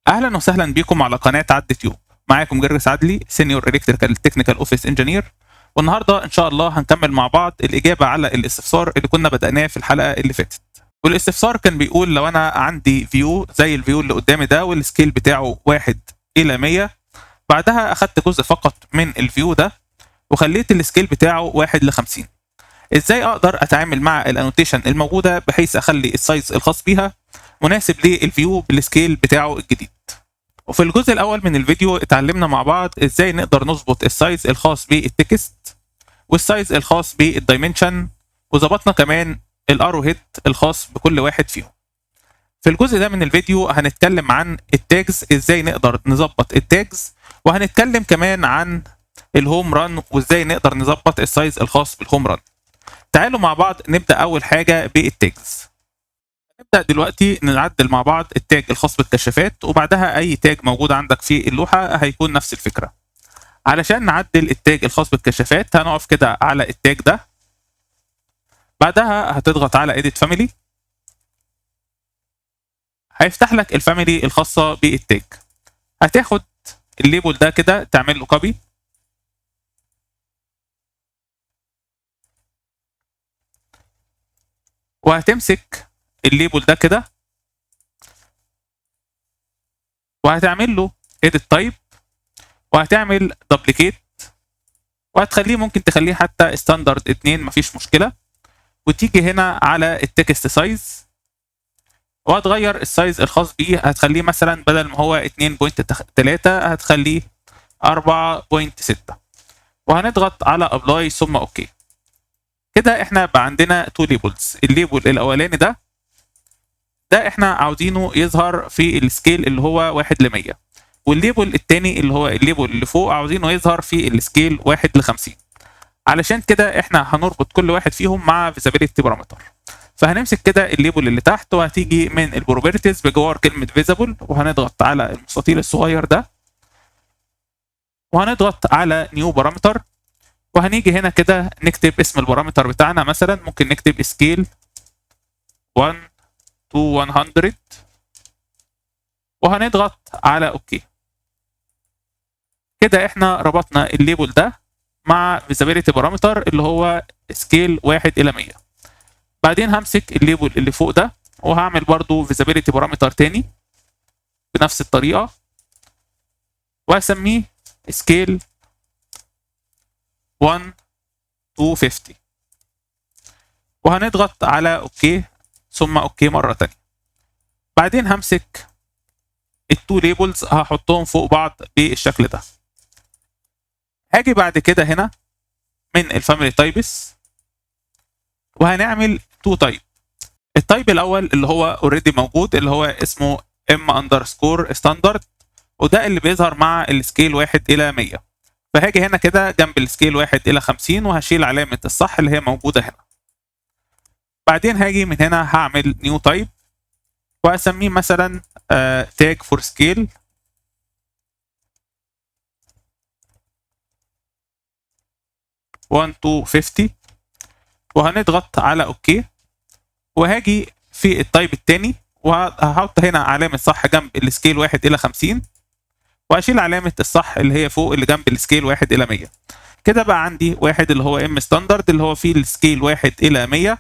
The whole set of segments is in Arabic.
اهلا وسهلا بكم على قناه عد تيوب. معاكم جرجس عدلي، سينيور الكتريكال تكنيكال اوفيس انجينير. والنهارده ان شاء الله هنكمل مع بعض الاجابه على الاستفسار اللي كنا بدأناه في الحلقه اللي فاتت. والاستفسار كان بيقول لو انا عندي فيو زي الفيو اللي قدامي ده والسكيل بتاعه 1 إلى 100، بعدها اخدت جزء فقط من الفيو ده وخليت السكيل بتاعه 1 ل50. ازاي اقدر اتعامل مع الانوتيشن الموجوده بحيث اخلي السايز الخاص بيها مناسب للفيو بالسكيل بتاعه الجديد؟ وفي الجزء الاول من الفيديو اتعلمنا مع بعض ازاي نقدر نظبط السايز الخاص بالتكست والسايز الخاص بالدايمنشن، وظبطنا كمان الارو هيد الخاص بكل واحد فيهم. في الجزء ده من الفيديو هنتكلم عن التاجز، ازاي نقدر نظبط التاجز، وهنتكلم كمان عن الهوم ران وازاي نقدر نظبط السايز الخاص بالهوم ران. تعالوا مع بعض نبدا اول حاجه بالتاجز. نبدأ دلوقتي نعدل مع بعض التاج الخاص بالكشافات، وبعدها أي تاج موجود عندك في اللوحة هيكون نفس الفكرة. علشان نعدل التاج الخاص بالكشافات هنقف كده على التاج ده، بعدها هتضغط على Edit Family، هيفتح لك الفاميلي الخاصة بالتاج. هتاخد الليبل ده كده تعمل له كوبي، وهتمسك الليبل ده كده وهتعمل له Edit Type، وهتعمل دبليكيت، وهتخليه ممكن تخليه حتى ستاندرد 2 مفيش مشكله، وتيجي هنا على التكست سايز وهتغير السايز الخاص بيه، هتخليه مثلا بدل ما هو 2.3 هتخليه 4.6، وهنضغط على ابلاي ثم اوكي. كده احنا بقى عندنا تو ليبلز. الليبل الاولاني ده احنا عاوزينه يظهر في السكيل اللي هو 1 ل 100، والليبل الثاني اللي هو الليبل اللي فوق عاوزينه يظهر في السكيل 1 ل50. علشان كده احنا هنربط كل واحد فيهم مع فيزابيليتي بارامتر. فهنمسك كده الليبل اللي تحت، وهتيجي من البروبرتيز بجوار كلمه فيزابل، وهنضغط على المستطيل الصغير ده، وهنضغط على نيو بارامتر، وهنيجي هنا كده نكتب اسم البارامتر بتاعنا، مثلا ممكن نكتب سكيل 1 to 100، وهنضغط على اوكي. كده احنا ربطنا الليبل ده مع فيزابيليتي بارامتر اللي هو سكيل 1 إلى 100. بعدين همسك الليبل اللي فوق ده وهعمل برضو فيزابيليتي بارامتر تاني بنفس الطريقه، وهسميه سكيل 1 to 50، وهنضغط على اوكي ثم اوكي مره تانيه. بعدين همسك التو ليبلز هحطهم فوق بعض بالشكل ده. هاجي بعد كده هنا من الفاميلي تايبس وهنعمل تو تايب. التايب الاول اللي هو اوريدي موجود اللي هو اسمه M_standard، وده اللي بيظهر مع السكيل 1 إلى 100. فهاجي هنا كده جنب السكيل 1 إلى 50 وهشيل علامة الصح اللي هي موجودة هنا. بعدين هاجي من هنا هعمل نيو تايب وهسميه مثلا تاج فور سكيل 1 to 50، وهنضغط على اوكي. وهاجي في التايب الثاني وهحط هنا علامة صح جنب السكيل 1 إلى 50، وهشيل علامة الصح اللي هي فوق اللي جنب السكيل 1 إلى 100. كده بقى عندي واحد اللي هو M ستاندرد اللي هو فيه السكيل 1 إلى 100،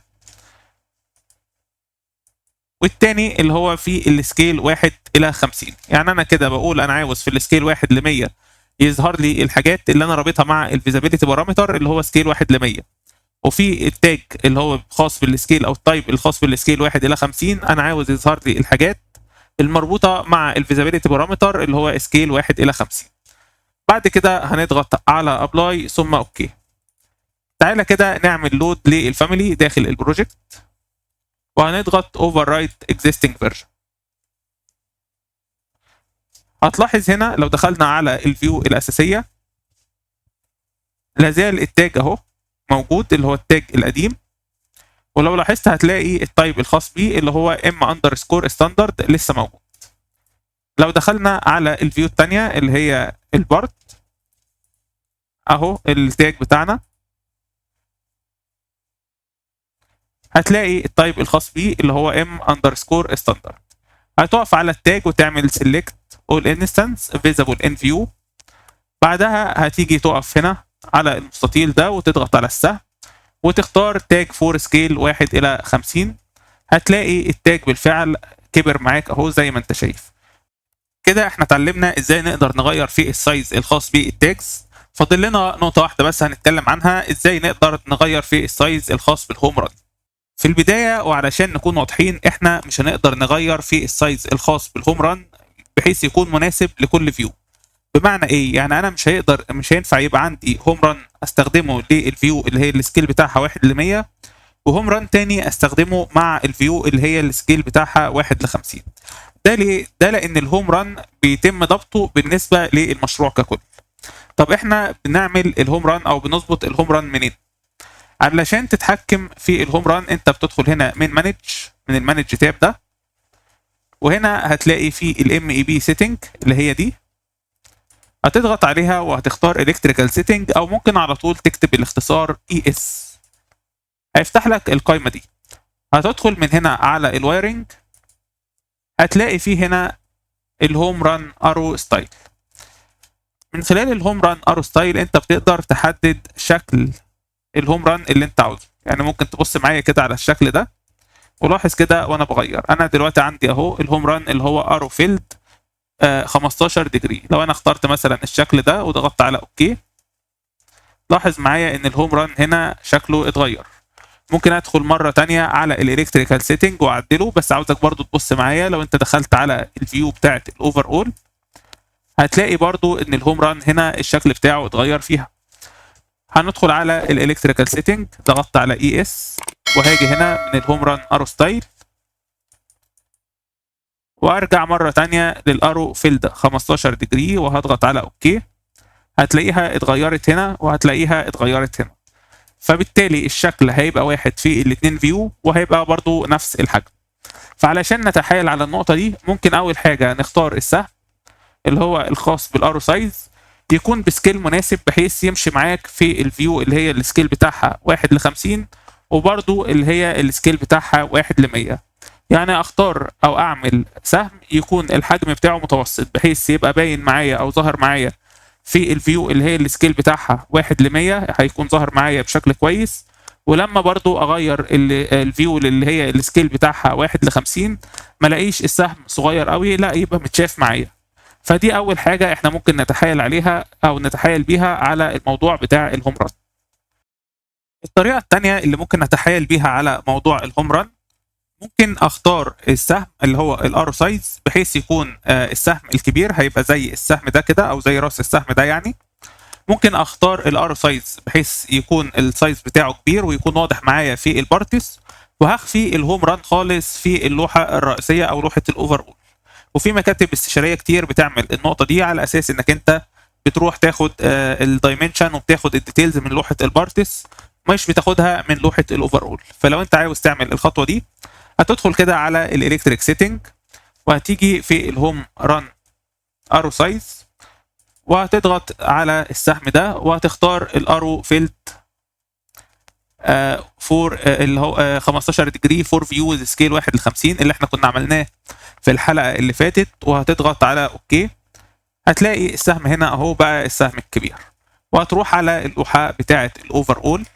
والتاني اللي هو فيه السكيل 1 إلى 50. يعني أنا كده بقول أنا عاوز في السكيل 1 ل 100 يظهر لي الحاجات اللي أنا رابطها مع الفيزابيليتي بارامتر اللي هو سكيل 1 ل 100، وفي التاج اللي هو خاص بالسكيل أو التايب الخاص بالسكيل 1 إلى 50 أنا عاوز يظهر لي الحاجات المربوطة مع الفيزابيليتي بارامتر اللي هو سكيل 1 إلى 50. بعد كده هنضغط على ابلاي ثم اوكي. تعالى كده نعمل لود للفاميلي داخل البروجكت، وهنضغط override existing version. هتلاحظ هنا لو دخلنا على الفيو الاساسيه لازال التاج اهو موجود اللي هو التاج القديم، ولو لاحظت هتلاقي التايب الخاص بيه اللي هو M_standard لسه موجود. لو دخلنا على الفيو الثانيه اللي هي البارت اهو التاج بتاعنا، هتلاقي التايب الخاص بيه اللي هو M_standard. هتقف على التاج وتعمل سيلكت all instance visible in view. بعدها هتيجي تقف هنا على المستطيل ده وتضغط على السهم وتختار تاج فور سكيل 1:50. هتلاقي التاج بالفعل كبر معاك اهو زي ما انت شايف. كده احنا اتعلمنا ازاي نقدر نغير في السايز الخاص بالتاجز. فاضل لنا نقطة واحدة بس هنتكلم عنها، ازاي نقدر نغير في السايز الخاص بالهوم ران. في البداية وعلشان نكون واضحين، احنا مش هنقدر نغير في السايز الخاص بالهوم ران بحيث يكون مناسب لكل فيو. بمعنى ايه؟ يعني انا مش هينفع يبقى عندي هوم ران استخدمه للفيو اللي هي السكيل بتاعها 1:100 وهوم ران تاني استخدمه مع الفيو اللي هي السكيل بتاعها 1:50. ده ليه؟ ده لان الهوم ران بيتم ضبطه بالنسبه للمشروع ككل. طب احنا بنعمل الهوم ران او بنظبط الهوم ران منين؟ علشان تتحكم في الهوم ران انت بتدخل هنا من المانج تاب ده، وهنا هتلاقي في الام اي بي سيتنج اللي هي دي، هتضغط عليها وهتختار الكتريكال سيتنج او ممكن على طول تكتب الاختصار اي اس. هيفتح لك القائمه دي. هتدخل من هنا على الوايرنج، هتلاقي فيه هنا الهوم ران ارو ستايل. من خلال الهوم ران ارو ستايل انت بتقدر تحدد شكل الهوم ران اللي انت عاوزه. يعني ممكن تبص معايا كده على الشكل ده ولاحظ كده وانا بغير. انا دلوقتي عندي اهو الهوم ران اللي هو ارو فيلد 15 ديجري. لو انا اخترت مثلا الشكل ده وضغطت على اوكي، لاحظ معايا ان الهوم ران هنا شكله اتغير. ممكن ادخل مره تانية على الالكتريكال سيتنج واعدله، بس عاوزك برضو تبص معايا. لو انت دخلت على الفيو بتاعت الاوفر اول هتلاقي برضو ان الهوم ران هنا الشكل بتاعه اتغير فيها. هندخل على الالكتريكال سيتنج، ضغطت على اي اس وهاجي هنا من الهوم ران ارو ستايل وارجع مره تانية للارو فيلد 15 ديجري وهضغط على اوكي. هتلاقيها اتغيرت هنا وهتلاقيها اتغيرت هنا. فبالتالي الشكل هيبقى واحد في الاتنين فيو وهيبقى برضو نفس الحجم. فعلشان نتحايل على النقطة دي ممكن أول حاجة نختار السهم اللي هو الخاص بالارو سايز يكون بسكيل مناسب بحيث يمشي معاك في الفيو اللي هي السكيل بتاعها 1:50 وبرضو اللي هي السكيل بتاعها 1:100. يعني اختار او اعمل سهم يكون الحجم بتاعه متوسط بحيث يبقى باين معايا او ظهر معايا في الفيو اللي هي السكيل بتاعها 1:100 هيكون ظهر معايا بشكل كويس. ولما برضو اغير الفيو اللي هي السكيل بتاعها 1:50 ما الاقيش السهم صغير قوي، لا يبقى متشاف معايا. فدي اول حاجه احنا ممكن نتحايل عليها او نتحايل بيها على الموضوع بتاع الهوم ران. الطريقه الثانيه اللي ممكن نتحايل بيها على موضوع الهوم ران، ممكن اختار السهم اللي هو الارو سايز بحيث يكون السهم الكبير هيبقى زي السهم ده كده او زي راس السهم ده. يعني ممكن اختار الارو سايز بحيث يكون السايز بتاعه كبير ويكون واضح معايا في البارتس، وهخفي الهوم ران خالص في اللوحه الرئيسيه او لوحه الاوفر اول. وفي مكاتب استشاريه كتير بتعمل النقطه دي على اساس انك انت بتروح تاخد الدايمنشن وبتاخد الديتيلز من لوحه البارتس، مش بتاخدها من لوحه الاوفر اول. فلو انت عاوز تعمل الخطوه دي هتدخل كده على الالكتريك سيتنج وهتيجي في الهوم ران ارو سايز وهتضغط على السهم ده وهتختار الارو فيلد فور اللي هو 15 ديجري فور فيو سكيل 1:50 اللي احنا كنا عملناه في الحلقه اللي فاتت، وهتضغط على اوكي. هتلاقي السهم هنا اهو بقى السهم الكبير، وهتروح على اللوحه بتاعه الاوفر اول.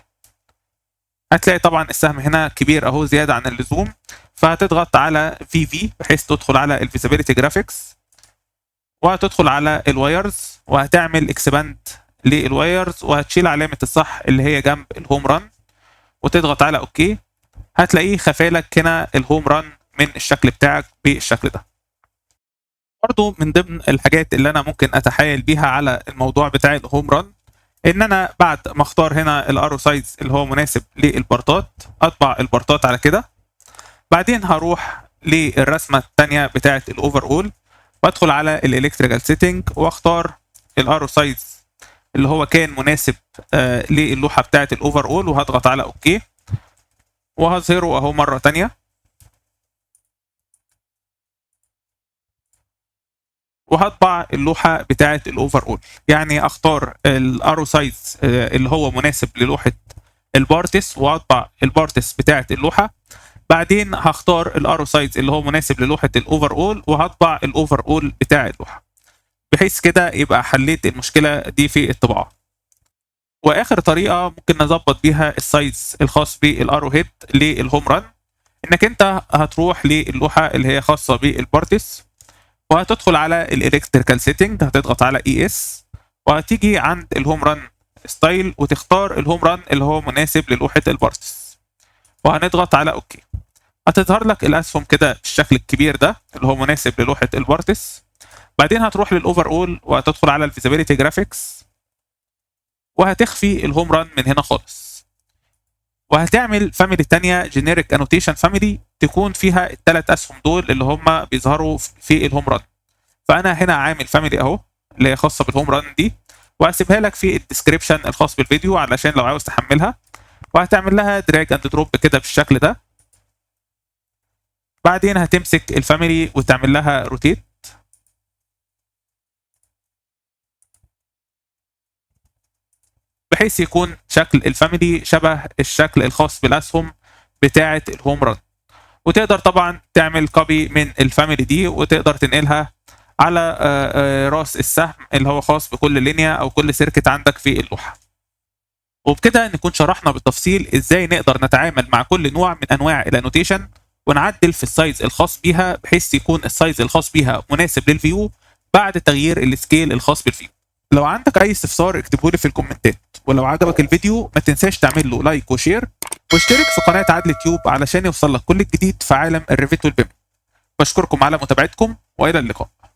هتلاقي طبعا السهم هنا كبير اهو زياده عن اللزوم، فهتضغط على في بحيث تدخل على الفيزابيليتي جرافيكس وهتدخل على الوايرز وهتعمل اكسباند للوايرز وهتشيل علامه الصح اللي هي جنب الهوم ران وتضغط على اوكي. هتلاقيه خفالك هنا الهوم ران من الشكل بتاعك بالشكل ده. برضو من ضمن الحاجات اللي انا ممكن اتحايل بيها على الموضوع بتاع الهوم ران ان انا بعد ما اختار هنا الارو سايز اللي هو مناسب للبارتات اطبع البارتات على كده. بعدين هروح للرسمه الثانيه بتاعه الاوفر اول وادخل على الالكتريكال سيتنج واختار الارو سايز اللي هو كان مناسب للوحه بتاعه الاوفر اول وهضغط على اوكي وهظهره اهو مره ثانيه. وهطبع اللوحه بتاعه الاوفر اول، يعني اختار الارو سايز اللي هو مناسب للوحه البارتس وهطبع البارتس بتاعه اللوحه. بعدين هختار الارو سايز اللي هو مناسب للوحه الاوفر اول، وهطبع الاوفر اول بتاع اللوحه، بحيث كده يبقى حليت المشكله دي في الطباعه. واخر طريقه ممكن نظبط بيها السايز الخاص بالارو هيد للهوم ران، انك انت هتروح للوحه اللي هي خاصه بالبارتس، وهتدخل على الالكتريكال سيتنج، هتضغط على اي اس، وهتيجي عند الهوم ران ستايل وتختار الهوم ران اللي هو مناسب للوحه البارتس، وهنضغط على اوكي. هتظهر لك الاسهم كده بالشكل الكبير ده اللي هو مناسب للوحه البارتس. بعدين هتروح للاوفر اول وهتدخل على الفيزابيليتي جرافيكس، وهتخفي الهوم ران من هنا خالص، وهتعمل فاميلي تانية جينيريك انوتيشن فاميلي تكون فيها الثلاث اسهم دول اللي هم بيظهروا في الهوم ران. فانا هنا عامل فاميلي اهو اللي هي خاصه بالهوم ران دي، وهسيبها لك في الديسكريبشن الخاص بالفيديو علشان لو عاوز تحملها، وهتعمل لها دراج اند دروب كده بالشكل ده. بعدين هتمسك الفاميلي وتعمل لها روتيت، بحيث يكون شكل الفاميلي شبه الشكل الخاص بالاسهم بتاعه الهوم ران. وتقدر طبعا تعمل كوبي من الفاميلي دي وتقدر تنقلها على راس السهم اللي هو خاص بكل لينيا او كل سيركت عندك في اللوحه. وبكده نكون شرحنا بالتفصيل ازاي نقدر نتعامل مع كل نوع من انواع الانوتيشن، ونعدل في السايز الخاص بيها بحيث يكون السايز الخاص بيها مناسب للفيو بعد تغيير السكيل الخاص بالفيو. لو عندك اي استفسار اكتبه لي في الكومنتات، ولو عجبك الفيديو ما تنساش تعمل له لايك وشير، واشترك في قناه عدل تيوب علشان يوصل لك كل الجديد في عالم الريفيت والبيم. بشكركم على متابعتكم والى اللقاء.